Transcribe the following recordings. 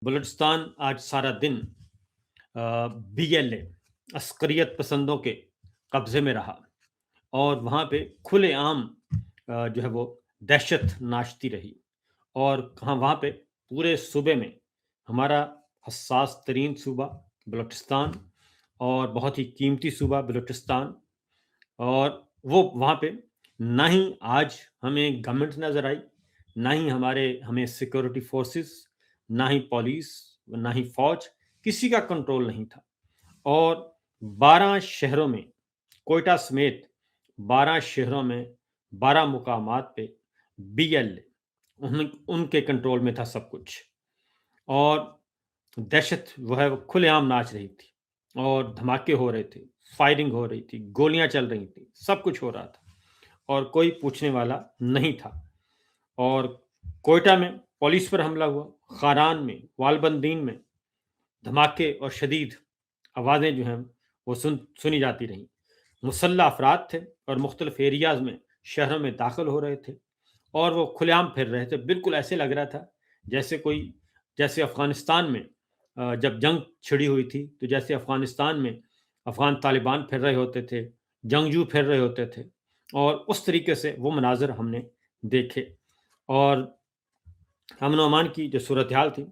बलूचिस्तान आज सारा दिन बीएलए अस्करियत पसंदों के कब्जे में रहा और वहाँ पे खुलेआम जो है वो दहशत नाचती रही। और कहाँ वहाँ पे पूरे सूबे में हमारा हसास तरीन सूबा बलूचिस्तान और बहुत ही कीमती सूबा बलूचिस्तान, और वो वहाँ पे ना ही आज हमें गवर्नमेंट नज़र आई, ना ही हमें सिक्योरिटी फोर्सेस, ना ही पुलिस, ना ही फौज, किसी का कंट्रोल नहीं था। और 12 शहरों में, कोयटा समेत 12 शहरों में 12 मुकामात पे बीएलए उनके कंट्रोल में था सब कुछ। और दहशत वो है वो खुलेआम नाच रही थी और धमाके हो रहे थे, फायरिंग हो रही थी, गोलियां चल रही थी, सब कुछ हो रहा था और कोई पूछने वाला नहीं था। और कोयटा में पुलिस पर हमला हुआ, खारान में, वालबंदीन में धमाके और शदीद आवाज़ें जो हैं वो सुनी जाती रहीं। मुसल्लह अफराद थे और मुख्तलिफ एरियाज़ में, शहरों में दाखिल हो रहे थे और वो खुलेआम फिर रहे थे। बिल्कुल ऐसे लग रहा था जैसे जैसे अफ़गानिस्तान में जब जंग छिड़ी हुई थी, तो जैसे अफ़गानिस्तान में अफ़गान तालिबान फिर रहे होते थे, जंगजू फिर रहे होते थे, और उस तरीके से वो मनाज़र हमने देखे। और अमन अमान की जो सूरत हाल थी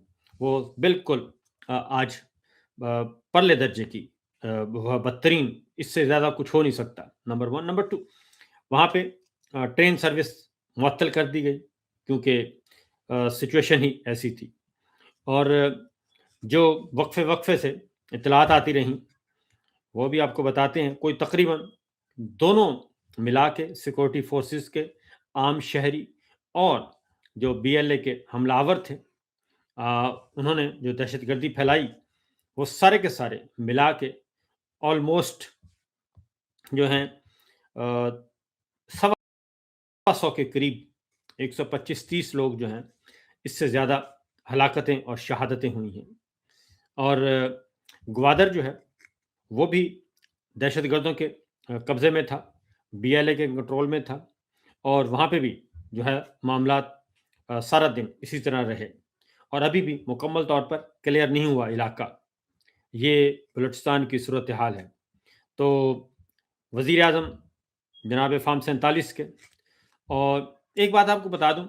वो बिल्कुल आज परले दर्जे की, वह बदतरीन, इससे ज़्यादा कुछ हो नहीं सकता। Number one. नंबर टू, वहाँ पे ट्रेन सर्विस मुअत्तल कर दी गई क्योंकि सिचुएशन ही ऐसी थी। और जो वक्फे वक्फे से इतलात आती रहीं वो भी आपको बताते हैं। कोई तकरीबन दोनों मिला के सिक्योरिटी फोर्सेस के, आम शहरी और जो बीएलए के हमलावर थे, उन्होंने जो दहशतगर्दी फैलाई, वो सारे के सारे मिला के ऑलमोस्ट जो हैं सवा सौ के करीब 125-30 लोग जो हैं, इससे ज़्यादा हलाकतें और शहादतें हुई हैं। और ग्वादर जो है वो भी दहशतगर्दों के कब्ज़े में था, बीएलए के कंट्रोल में था, और वहाँ पे भी जो है मामलात सारा दिन इसी तरह रहे और अभी भी मुकम्मल तौर पर क्लियर नहीं हुआ इलाका। ये बलूचिस्तान की सूरत हाल है। तो वज़ीर आज़म जनाब फ़ार्म 47 के, और एक बात आपको बता दूँ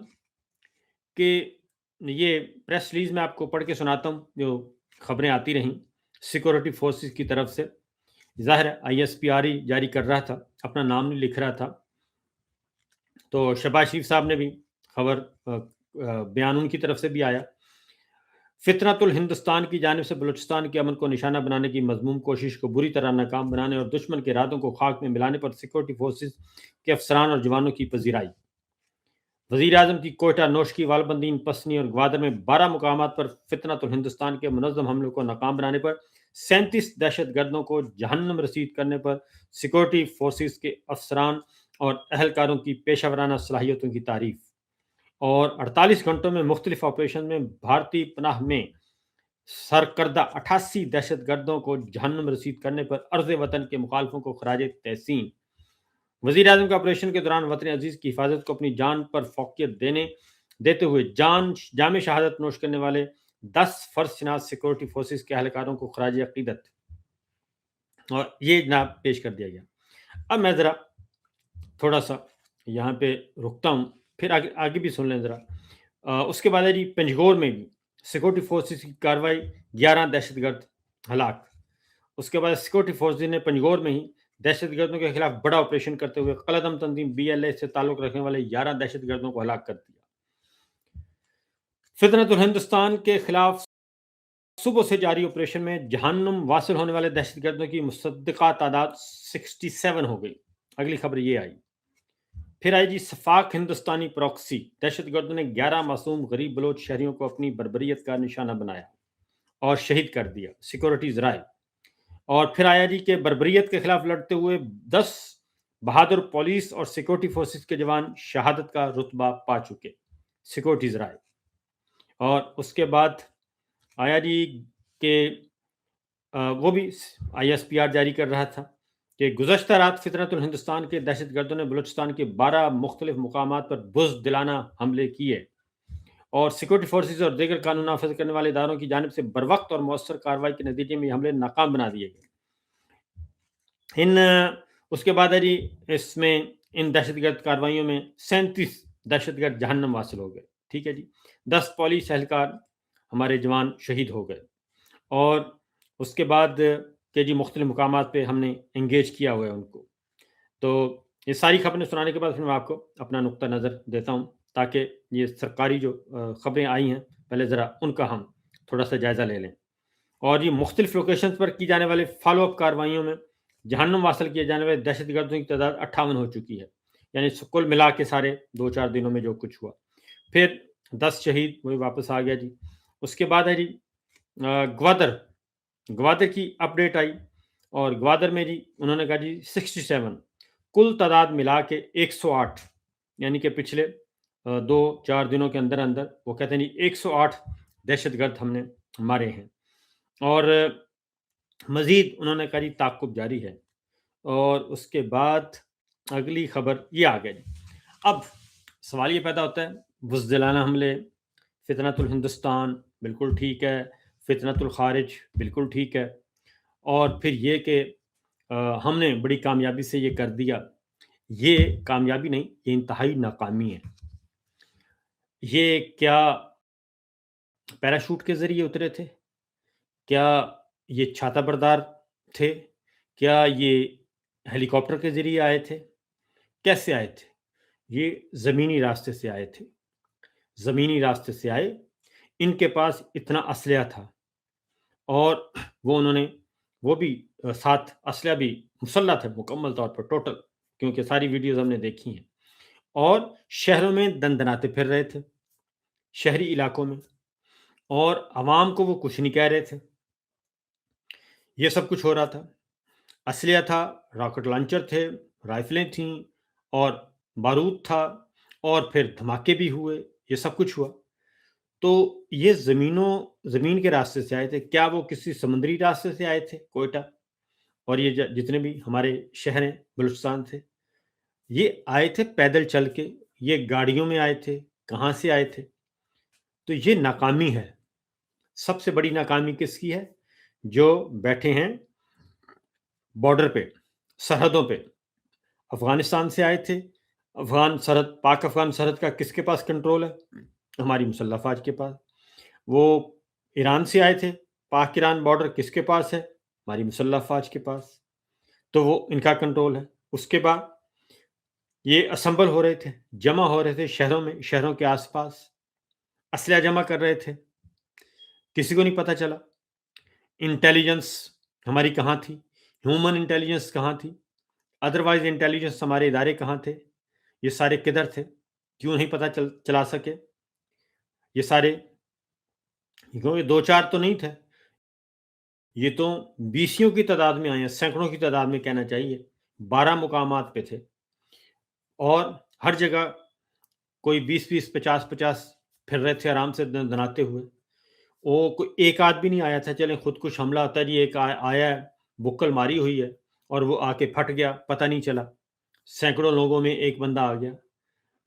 कि ये प्रेस रिलीज़ मैं आपको पढ़ के सुनाता हूँ, जो खबरें आती रहीं सिक्योरिटी फोर्सेस की तरफ से। ज़ाहिर है आईएसपीआरई जारी कर रहा था, अपना नाम नहीं लिख रहा था। तो शहबाज शरीफ साहब ने भी खबर बयान उनकी तरफ से भी आया। फितरतुल हिंदुस्तान की जानिब से बलूचिस्तान के अमन को निशाना बनाने की मज़मूम कोशिश को बुरी तरह नाकाम बनाने और दुश्मन के इरादों को खाक में मिलाने पर सिक्योरिटी फोर्सेस के अफसरान और जवानों की पजीराई। वज़ीर आज़म की कोयटा, नोशकी, वालबंदीन, पसनी और ग्वादर में 12 मुकामात पर फितरतुल हिंदुस्तान के मुनज़्ज़म हमलों को नाकाम बनाने पर, 37 दहशतगर्दों को जहन्नम रसीद करने पर सिक्योरिटी फोर्सेस के अफसरान और अहलकारों की पेशा वराना सलाहियतों की तारीफ। और 48 घंटों में मुख्तलिफ ऑपरेशन में भारतीय पनाह में सरकर्दा 88 दहशतगर्दों को जहन्नम रसीद करने पर अर्ज़ वतन के मुखालफों को खराज तहसीन। वज़ीर आज़म के ऑपरेशन के दौरान वतन अजीज़ की हिफाजत को अपनी जान पर फोकियत देते हुए जाम शहादत नोश करने वाले 10 फर्जशनास सिक्योरिटी फोर्सेस के अहलकारों को खराज अकीदत, और ये जनाब पेश कर दिया गया। अब मैं ज़रा थोड़ा सा यहाँ पे रुकता हूँ, फिर आगे आगे भी सुन लें ज़रा। उसके बाद है जी, पंजगोर में भी सिक्योरिटी फोर्सेस की कार्रवाई, 11 दहशतगर्द हलाक। उसके बाद सिक्योरिटी फोर्सेस ने पंजगोर में ही दहशतगर्दों के खिलाफ बड़ा ऑपरेशन करते हुए कलदम तंजीम बीएलए से ताल्लुक रखने वाले 11 दहशतगर्दों को हलाक कर दिया। फितरतुल हिंदुस्तान के खिलाफ सुबह से जारी ऑपरेशन में जहन्नुम वासिल होने वाले दहशतगर्दों की मुसद्दका तादाद 67 हो गई। अगली खबर ये आई। फिर आई जी, सफाक हिंदुस्तानी प्रॉक्सी, दहशतगर्दों ने 11 मासूम गरीब बलोच शहरियों को अपनी बर्बरियत का निशाना बनाया और शहीद कर दिया, सिक्योरिटीज राय। और फिर आया जी के बर्बरियत के खिलाफ लड़ते हुए 10 बहादुर पुलिस और सिक्योरिटी फोर्सेस के जवान शहादत का रुतबा पा चुके, सिक्योरिटीज राय। और उसके बाद आया जी के वो भी आईएसपीआर जारी कर रहा था कि गुज़श्ता रात फितरतुल हिंदुस्तान के दहशतगर्दों ने बलूचिस्तान के 12 मुख्तलिफ मुकामात पर बुज़दिलाना हमले किए اور سیکورٹی فورسز اور دیگر قانون نافذ کرنے والے اداروں کی جانب سے بروقت اور مؤثر کارروائی کے نتیجے میں یہ حملے ناکام بنا دیے گئے۔ اس کے بعد ہے جی اس میں ان دہشت گرد کارروائیوں میں 37 دہشت گرد جہنم واصل ہو گئے، ٹھیک ہے جی۔ 10 پولیس اہلکار ہمارے جوان شہید ہو گئے، اور اس کے بعد کہ جی مختلف مقامات پہ ہم نے انگیج کیا ہوا ہے ان کو۔ تو یہ ساری خبریں سنانے کے بعد پھر میں آپ کو اپنا نقطہ نظر دیتا ہوں، تاکہ یہ سرکاری جو خبریں آئی ہیں پہلے ذرا ان کا ہم تھوڑا سا جائزہ لے لیں۔ اور یہ مختلف لوکیشنز پر کی جانے والے فالو اپ کارروائیوں میں جہنم حاصل کیے جانے والے دہشت گردوں کی تعداد 58 ہو چکی ہے، یعنی کل ملا کے سارے 2-4 دنوں میں جو کچھ ہوا۔ پھر 10 شہید، وہی واپس آ گیا جی۔ اس کے بعد ہے جی گوادر کی اپڈیٹ آئی، اور گوادر میں جی انہوں نے کہا جی 67 کل تعداد ملا کے 108، یعنی کہ پچھلے 2-4 دنوں کے اندر اندر وہ کہتے ہیں جی 108 دہشت گرد ہم نے مارے ہیں۔ اور مزید انہوں نے کہا جی تعاقب جاری ہے۔ اور اس کے بعد اگلی خبر یہ آ گیا جی۔ اب سوال یہ پیدا ہوتا ہے، بزدلانہ حملے، فتنۃ الہندوستان بالکل ٹھیک ہے، فتنۃ الخارج بالکل ٹھیک ہے، اور پھر یہ کہ ہم نے بڑی کامیابی سے یہ کر دیا، یہ کامیابی نہیں، یہ انتہائی ناکامی ہے۔ یہ کیا پیراشوٹ کے ذریعے اترے تھے؟ کیا یہ چھاتہ بردار تھے؟ کیا یہ ہیلی کاپٹر کے ذریعے آئے تھے؟ کیسے آئے تھے؟ یہ زمینی راستے سے آئے تھے، زمینی راستے سے آئے۔ ان کے پاس اتنا اسلحہ تھا، اور وہ بھی ساتھ اسلحہ بھی مسلح تھے مکمل طور پر ٹوٹل، کیونکہ ساری ویڈیوز ہم نے دیکھی ہیں، اور شہروں میں دندناتے پھر رہے تھے، شہری علاقوں میں، اور عوام کو وہ کچھ نہیں کہہ رہے تھے۔ یہ سب کچھ ہو رہا تھا، اسلحہ تھا، راکٹ لانچر تھے، رائفلیں تھیں، اور بارود تھا، اور پھر دھماکے بھی ہوئے، یہ سب کچھ ہوا۔ تو یہ زمین کے راستے سے آئے تھے، کیا وہ کسی سمندری راستے سے آئے تھے کوئٹہ؟ اور یہ جتنے بھی ہمارے شہر ہیں بلوچستان سے، یہ آئے تھے پیدل چل کے، یہ گاڑیوں میں آئے تھے، کہاں سے آئے تھے؟ تو یہ ناکامی ہے، سب سے بڑی ناکامی کس کی ہے؟ جو بیٹھے ہیں بارڈر پہ، سرحدوں پہ، افغانستان سے آئے تھے۔ پاک افغان سرحد کا کس کے پاس کنٹرول ہے؟ ہماری مسلح افواج کے پاس۔ وہ ایران سے آئے تھے، پاک ایران بارڈر کس کے پاس ہے؟ ہماری مسلح افواج کے پاس، تو وہ ان کا کنٹرول ہے۔ اس کے بعد یہ اسمبل ہو رہے تھے، جمع ہو رہے تھے شہروں میں، شہروں کے آس پاس اسلحہ جمع کر رہے تھے، کسی کو نہیں پتہ چلا۔ انٹیلیجنس ہماری کہاں تھی؟ ہیومن انٹیلیجنس کہاں تھی؟ ادروائز انٹیلیجنس ہمارے ادارے کہاں تھے؟ یہ سارے کدھر تھے؟ کیوں نہیں پتہ چلا سکے؟ یہ سارے 2-4 تو نہیں تھے، یہ تو 20 کی تعداد میں آئے ہیں، سینکڑوں کی تعداد میں کہنا چاہیے، 12 مقامات پہ تھے، اور ہر جگہ کوئی 20 50 پھر رہے تھے آرام سے دناتے ہوئے۔ کوئی ایک آدمی نہیں آیا تھا چلیں خودکش حملہ ہوتا ہے جی، ایک آیا ہے، بکل ماری ہوئی ہے اور وہ آ کے پھٹ گیا، پتہ نہیں چلا۔ سینکڑوں لوگوں میں ایک بندہ آ گیا،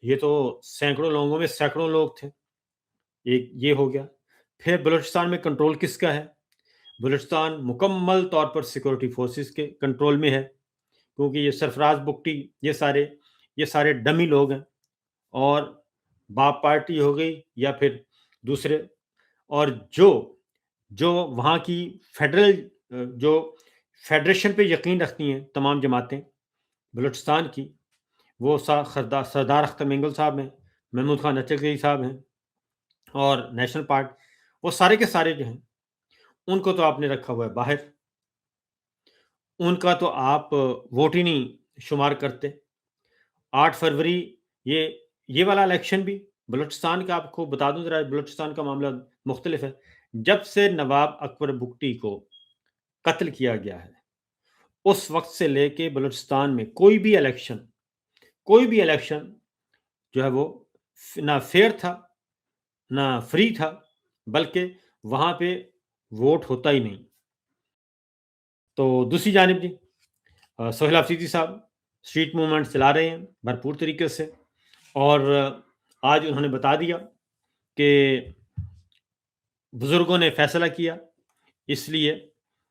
یہ تو سینکڑوں لوگوں میں سینکڑوں لوگ تھے، یہ ہو گیا۔ پھر بلوچستان میں کنٹرول کس کا ہے؟ بلوچستان مکمل طور پر سیکورٹی فورسز کے کنٹرول میں ہے، کیونکہ یہ سرفراز بگٹی، یہ سارے ڈمی لوگ ہیں، اور باپ پارٹی ہو گئی یا پھر دوسرے، اور جو وہاں کی فیڈریشن پہ یقین رکھتی ہیں تمام جماعتیں بلوچستان کی، وہ سردار اختر مینگل صاحب ہیں، محمود خان اچکزئی صاحب ہیں، اور نیشنل پارٹی، وہ سارے کے سارے جو ہیں، ان کو تو آپ نے رکھا ہوا ہے باہر، ان کا تو آپ ووٹ ہی نہیں شمار کرتے۔ 8 فروری یہ والا الیکشن بھی بلوچستان کا، آپ کو بتا دوں ذرا، بلوچستان کا معاملہ مختلف ہے۔ جب سے نواب اکبر بگٹی کو قتل کیا گیا ہے، اس وقت سے لے کے بلوچستان میں کوئی بھی الیکشن جو ہے وہ نہ فیئر تھا نہ فری تھا، بلکہ وہاں پہ ووٹ ہوتا ہی نہیں۔ تو دوسری جانب جی سہیل آفریدی صاحب اسٹریٹ موومنٹ چلا رہے ہیں بھرپور طریقے سے، اور آج انہوں نے بتا دیا کہ बुज़ुर्गों ने फैसला किया, इसलिए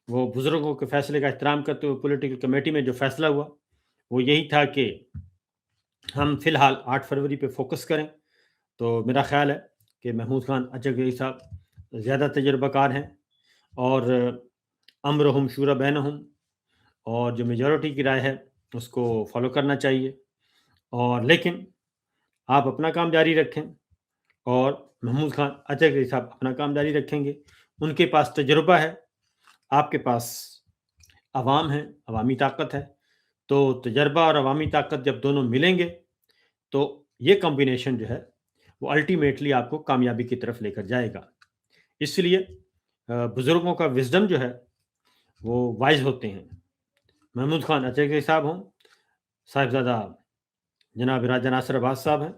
वो बुज़ुर्गों के फैसले का एहतराम करते हुए पॉलिटिकल कमेटी में जो फैसला हुआ, वो यही था कि हम फ़िलहाल 8 फरवरी पे फ़ोकस करें। तो मेरा ख़्याल है कि महमूद खान अजहरी साहब ज़्यादा तजुर्बाकार हैं और अम्रुहुम शूरा बैनहुम, और जो मेजॉरिटी की राय है उसको फॉलो करना चाहिए। और लेकिन आप अपना काम जारी रखें और महमूद खान अजहरी साहब अपना काम जारी रखेंगे। उनके पास तजुर्बा है, आपके पास अवाम है, अवामी ताकत है। तो तजर्बा और अवामी ताकत जब दोनों मिलेंगे तो ये कॉम्बिनेशन जो है वो अल्टीमेटली आपको कामयाबी की तरफ लेकर जाएगा। इसलिए बुज़ुर्गों का विज़डम जो है वो वाइज़ होते हैं। महमूद खान अजहरी साहब हों, साहिबज़ादा जनाब राजा नासिर अब्बास साहब हैं,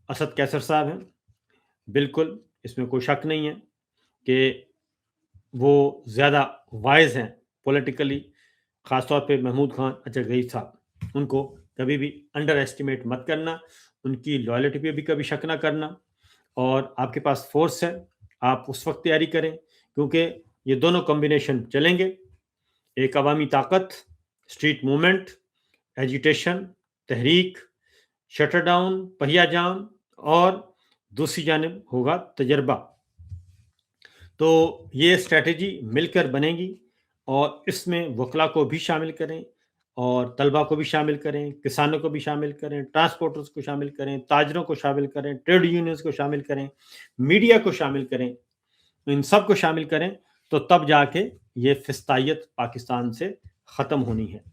असद कैसर साहब हैं, बिल्कुल इसमें कोई शक नहीं है कि वो ज़्यादा वाइज़ हैं पॉलिटिकली, ख़ास तौर पे महमूद खान अजहरी साहब। उनको कभी भी अंडर एस्टिमेट मत करना, उनकी लॉयल्टी पे भी कभी शक ना करना, और आपके पास फ़ोर्स है, आप उस वक़्त तैयारी करें क्योंकि ये दोनों कॉम्बिनेशन चलेंगे। एक अवामी ताकत, स्ट्रीट मूवमेंट, एजिटेशन, तहरीक, शटर डाउन, पहिया जाम, और दूसरी जानिब होगा तजर्बा। तो ये स्ट्रैटेजी मिलकर बनेगी और इसमें वकला को भी शामिल करें और तलबा को भी शामिल करें, किसानों को भी शामिल करें, ट्रांसपोर्टर्स को शामिल करें, ताजरों को शामिल करें, ट्रेड यूनियंस को शामिल करें, मीडिया को शामिल करें, इन सब को शामिल करें, तो तब जाके ये फिस्तायत पाकिस्तान से ख़त्म होनी है।